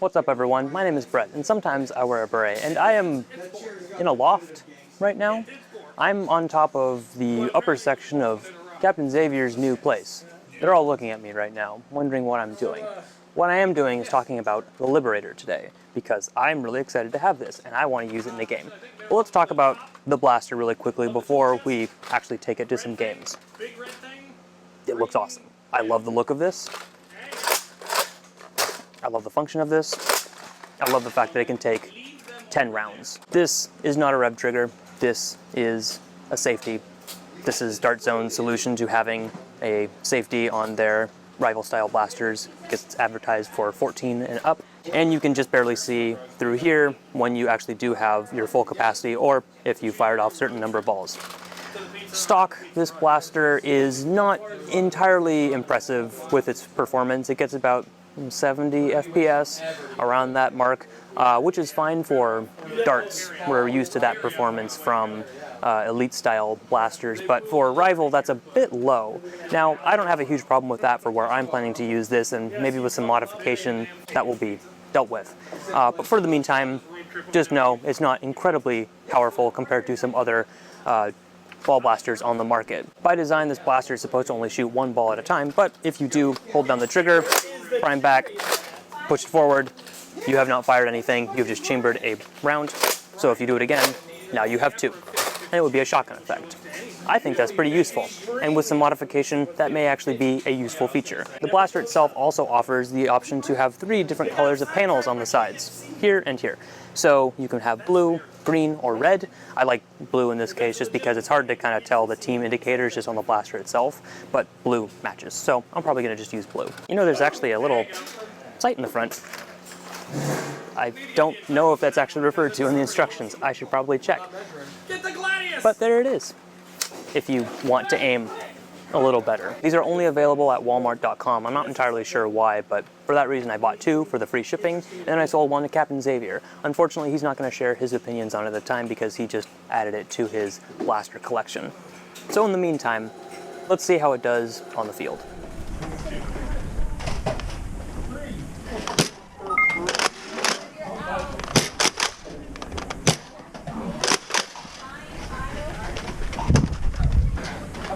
What's up everyone, my name is Brett, and sometimes I wear a beret, and I am in a loft right now. I'm on top of the upper section of Captain Xavier's new place. They're all looking at me right now, wondering what I'm doing. What I am doing is talking about the Liberator today, because I'm really excited to have this, and I want to use it in the game. Well, let's talk about the blaster really quickly before we actually take it to some games. It looks awesome. I love the look of this. I love the function of this. I love the fact that it can take 10 rounds. This is not a rev trigger. This is a safety. This is Dart Zone's solution to having a safety on their rival style blasters, because it's advertised for 14 and up. And you can just barely see through here when you actually do have your full capacity, or if you fired off a certain number of balls. Stock, this blaster is not entirely impressive with its performance. It gets about 70 FPS, around that mark, which is fine for darts. We're used to that performance from elite style blasters, but for rival that's a bit low. Now, I don't have a huge problem with that for where I'm planning to use this, and maybe with some modification that will be dealt with. But for the meantime, just know it's not incredibly powerful compared to some other ball blasters on the market. By design, this blaster is supposed to only shoot one ball at a time, but if you do hold down the trigger, prime back, push it forward, you have not fired anything, you've just chambered a round. So if you do it again, now you have two, and it would be a shotgun effect. I think that's pretty useful, and with some modification, that may actually be a useful feature. The blaster itself also offers the option to have 3 different colors of panels on the sides, here and here. So you can have blue, green, or red. I like blue in this case just because it's hard to kind of tell the team indicators just on the blaster itself, but blue matches. So I'm probably gonna just use blue. You know, there's actually a little sight in the front. I don't know if that's actually referred to in the instructions. I should probably check. But there it is, if you want to aim a little better. These are only available at walmart.com. I'm not entirely sure why, but for that reason I bought 2 for the free shipping, and then I sold 1 to Captain Xavier. Unfortunately, he's not going to share his opinions on it at the time because he just added it to his blaster collection. So in the meantime, let's see how it does on the field.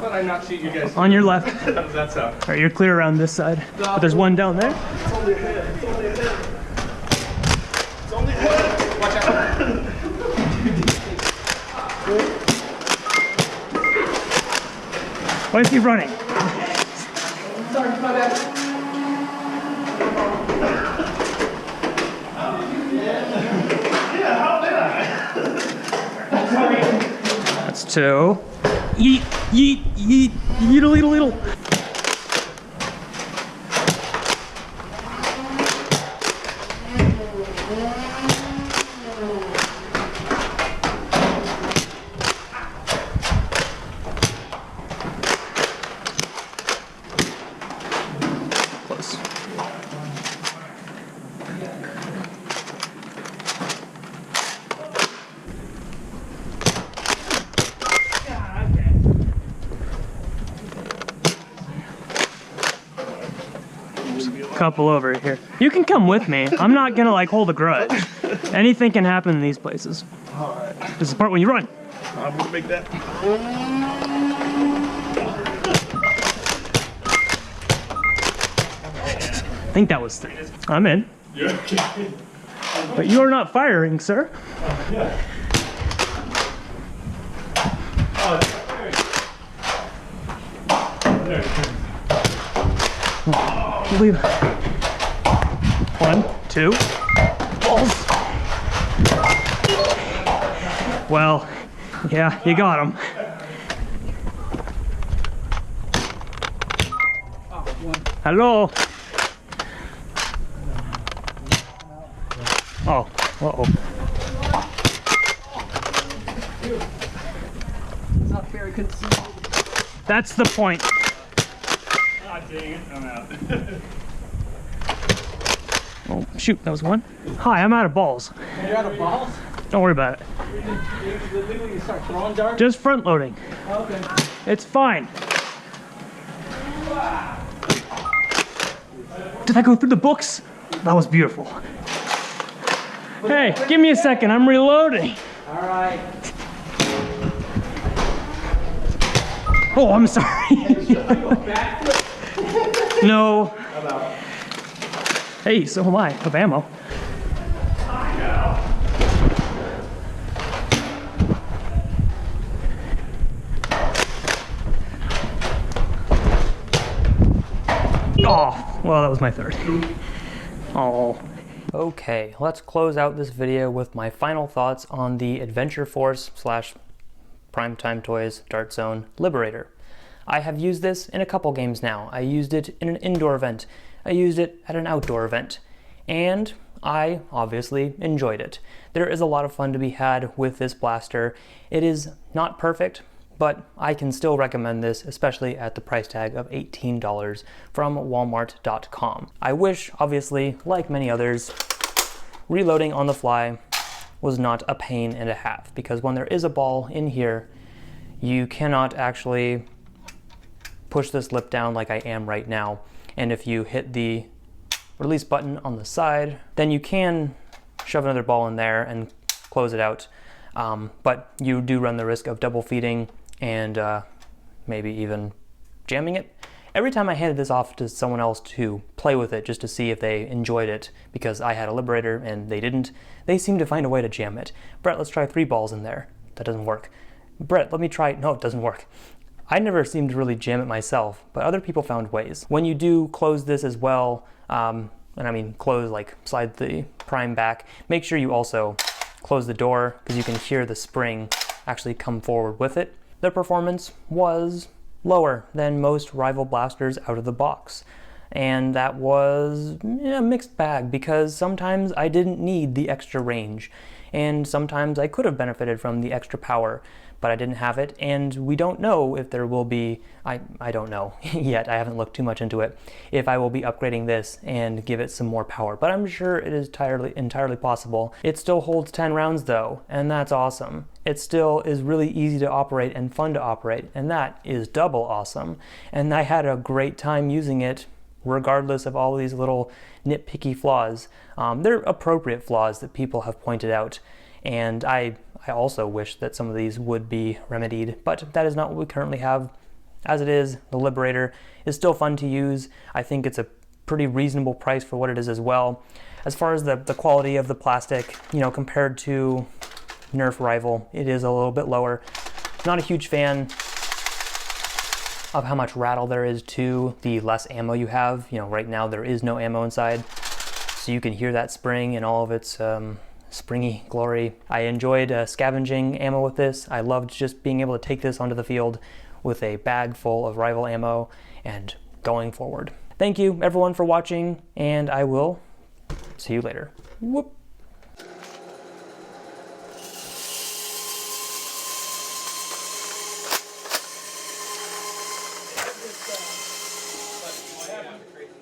I not shoot you guys? On your left. How does that sound? All right, you're clear around this side. But there's one down there. It's only a hit. It's only a hit. It's only a hit. Watch out. Why is he running? Sorry, my bad. Yeah, how did I? Sorry. That's 2. Yeet, yeet, yeet, yeetle, yeetle, yeetle. Close. Couple over here. You can come with me. I'm not gonna like hold a grudge. Anything can happen in these places. Alright. This is the part when you run. I'm gonna make that. I think that was 3. I'm in. Yeah, okay. But you are not firing, sir. Yeah. Leave. 1, 2. Balls. Well, yeah, you got him. Hello. Oh, uh-oh. It's not very concealed. That's the point. Ah, dang it, I'm out. Oh, shoot, that was 1. Hi, I'm out of balls. You're out of balls? Don't worry about it. You start throwing darts? Just front loading. Okay. It's fine. Did I go through the books? That was beautiful. Hey, give me a second, I'm reloading. All right. Oh, I'm sorry. No. Hey, so am I, of ammo. Oh, well, that was my third. Oh. Okay, let's close out this video with my final thoughts on the Adventure Force / Primetime Toys Dart Zone Liberator. I have used this in a couple games now. I used it in an indoor event. I used it at an outdoor event. And I obviously enjoyed it. There is a lot of fun to be had with this blaster. It is not perfect, but I can still recommend this, especially at the price tag of $18 from walmart.com. I wish, obviously, like many others, reloading on the fly was not a pain and a half, because when there is a ball in here, you cannot actually push this lip down like I am right now. And if you hit the release button on the side, then you can shove another ball in there and close it out. But you do run the risk of double feeding and maybe even jamming it. Every time I handed this off to someone else to play with it just to see if they enjoyed it, because I had a Liberator and they didn't, they seemed to find a way to jam it. Brett, let's try 3 balls in there. That doesn't work. Brett, let me try, no, it doesn't work. I never seemed to really jam it myself, but other people found ways. When you do close this as well, and I mean close like slide the prime back, make sure you also close the door, because you can hear the spring actually come forward with it. The performance was lower than most rival blasters out of the box. And that was a mixed bag, because sometimes I didn't need the extra range, and sometimes I could have benefited from the extra power, but I didn't have it, and we don't know if there will be, I don't know yet, I haven't looked too much into it, if I will be upgrading this and give it some more power, but I'm sure it is entirely possible. It still holds 10 rounds though, and that's awesome. It still is really easy to operate and fun to operate, and that is double awesome. And I had a great time using it regardless of all these little nitpicky flaws. They're appropriate flaws that people have pointed out, and I also wish that some of these would be remedied, but that is not what we currently have. As it is, the Liberator is still fun to use. I think it's a pretty reasonable price for what it is as well. As far as the quality of the plastic, you know, compared to Nerf Rival, it is a little bit lower. Not a huge fan of how much rattle there is to the less ammo you have. You know, right now there is no ammo inside, so you can hear that spring and all of its springy glory. I enjoyed scavenging ammo with this. I loved just being able to take this onto the field with a bag full of rival ammo and going forward. Thank you everyone for watching, and I will see you later. Whoop.